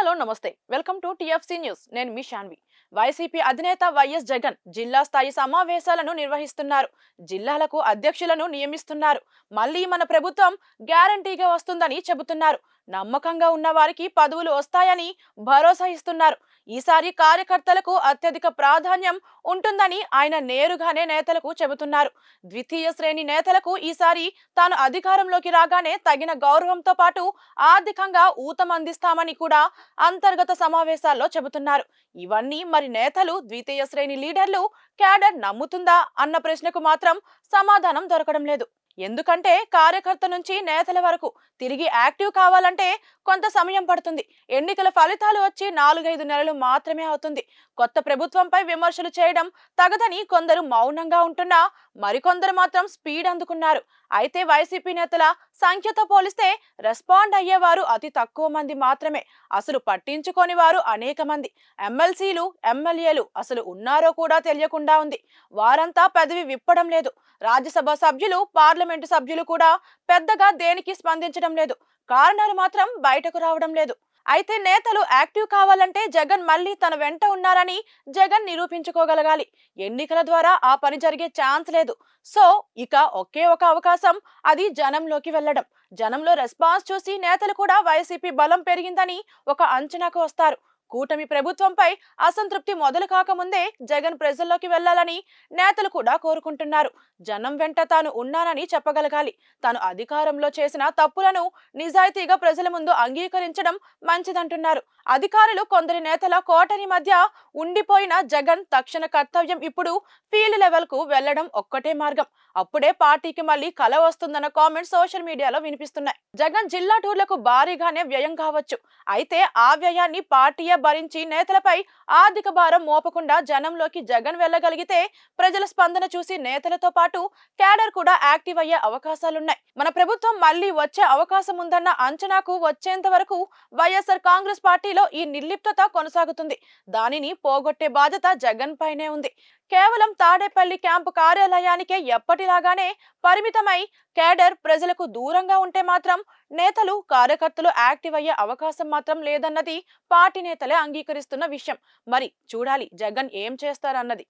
hello నమస్తే welcome to TFC news నేను మీ Shanvi YCP అధినేత వైఎస్ జగన్ జిల్లా స్థాయి సమావేశాలను నిర్వహిస్తున్నారు జిల్లాలకు అధ్యక్షులను నియమిస్తున్నారు మళ్ళీ మన ప్రభుత్వం గ్యారంటీగా వస్తుందని చెబుతున్నారు నమ్మకంగా ఉన్న వారికి పదవులు వస్తాయని భరోసా ఇస్తున్నారు ఈసారి కార్యకర్తలకు అత్యధిక ప్రాధాన్యం ఉంటుందని ఆయన నేరుగానే నేతలకు చెబుతున్నారు ద్వితీయ శ్రేణి నేతలకు ఈసారి తాను అధికారంలోకి రాగానే తగిన గౌరవంతో పాటు ఆర్థికంగా ఊతం అందిస్తామని కూడా అంతర్గత సమావేశాల్లో చెబుతున్నారు ఇవన్నీ మరి నేతలు ద్వితీయ శ్రేణి లీడర్లు క్యాడర్ నమ్ముతుందా అన్న ప్రశ్నకు మాత్రం సమాధానం దొరకడం లేదు ఎందుకంటే కార్యకర్త నుంచి నేతల వరకు తిరిగి యాక్టివ్ కావాలంటే కొంత సమయం పడుతుంది ఎన్నికల ఫలితాలు వచ్చి 4-5 నెలలు మాత్రమే అవుతుంది కొత్త ప్రభుత్వంపై విమర్శలు చేయడం తగదని కొందరు మౌనంగా ఉంటున్నా మరికొందరు మాత్రం స్పీడ్ అందుకున్నారు అయితే వైసీపీ నేతల సంఖ్యతో పోలిస్తే రెస్పాండ్ అయ్యేవారు అతి తక్కువ మంది మాత్రమే అసలు పట్టించుకోని వారు అనేక మంది ఎమ్మెల్సీలు ఎమ్మెల్యేలు అసలు ఉన్నారో కూడా తెలియకుండా ఉంది వారంతా పదవి విప్పడం లేదు రాజ్యసభ సభ్యులు పార్లమెంటు సభ్యులు కూడా పెద్దగా దేనికి స్పందించడం లేదు కారణాలు మాత్రం బయటకు రావడం లేదు అయితే నేతలు యాక్టివ్ కావాలంటే జగన్ మళ్ళీ తన వెంట ఉన్నారని జగన్ నిరూపించుకోగలగాలి ఎన్నికల ద్వారా ఆ పని జరిగే ఛాన్స్ లేదు సో ఇక ఒకే ఒక అవకాశం అది జనంలోకి వెళ్లడం జనంలో రెస్పాన్స్ చూసి నేతలు కూడా వైసీపీ బలం పెరిగిందని ఒక అంచనాకు వస్తారు కూటమి ప్రభుత్వంపై అసంతృప్తి మొదలు కాకముందే జగన్ ప్రజల్లోకి వెళ్లాలని నేతలు కూడా కోరుకుంటున్నారు జనం వెంట తాను ఉన్నానని చెప్పగలగాలి తాను అధికారంలో చేసిన తప్పులను నిజాయితీగా ప్రజల ముందు అంగీకరించడం మంచిదంటున్నారు అధికారులు కొందరి నేతల కోటని మధ్య ఉండిపోయిన జగన్ తక్షణ కర్తవ్యం ఇప్పుడు ఫీల్డ్ లెవెల్ కు వెళ్లడం ఒక్కటే మార్గం అప్పుడే పార్టీకి మళ్ళీ కల వస్తుందన్న కామెంట్స్ సోషల్ మీడియాలో వినిపిస్తున్నాయి జగన్ జిల్లా టూర్లకు భారీగానే వ్యయం కావచ్చు అయితే ఆ వ్యయాన్ని పార్టీయే భరించి నేతలపై ఆర్థిక భారం మోపకుండా జనంలోకి జగన్ వెళ్ళగలిగితే ప్రజల స్పందన చూసి నేతలతో పాటు క్యాడర్ కూడా యాక్టివ్ అయ్యే అవకాశాలున్నాయి మన ప్రభుత్వం మళ్ళీ వచ్చే అవకాశం ఉందన్న అంచనాకు వచ్చేంత వరకు వైఎస్ఆర్ కాంగ్రెస్ పార్టీలో ఈ నిర్లిప్తత కొనసాగుతుంది దానిని పోగొట్టే బాధ్యత జగన్ పైనే ఉంది కేవలం తాడేపల్లి క్యాంపు కార్యాలయానికే ఎప్పటిలాగానే పరిమితమై కేడర్ ప్రజలకు దూరంగా ఉంటే మాత్రం నేతలు కార్యకర్తలు యాక్టివ్ అయ్యే అవకాశం మాత్రం లేదన్నది పార్టీ నేతలే అంగీకరిస్తున్న విషయం మరి చూడాలి జగన్ ఏం చేస్తారన్నది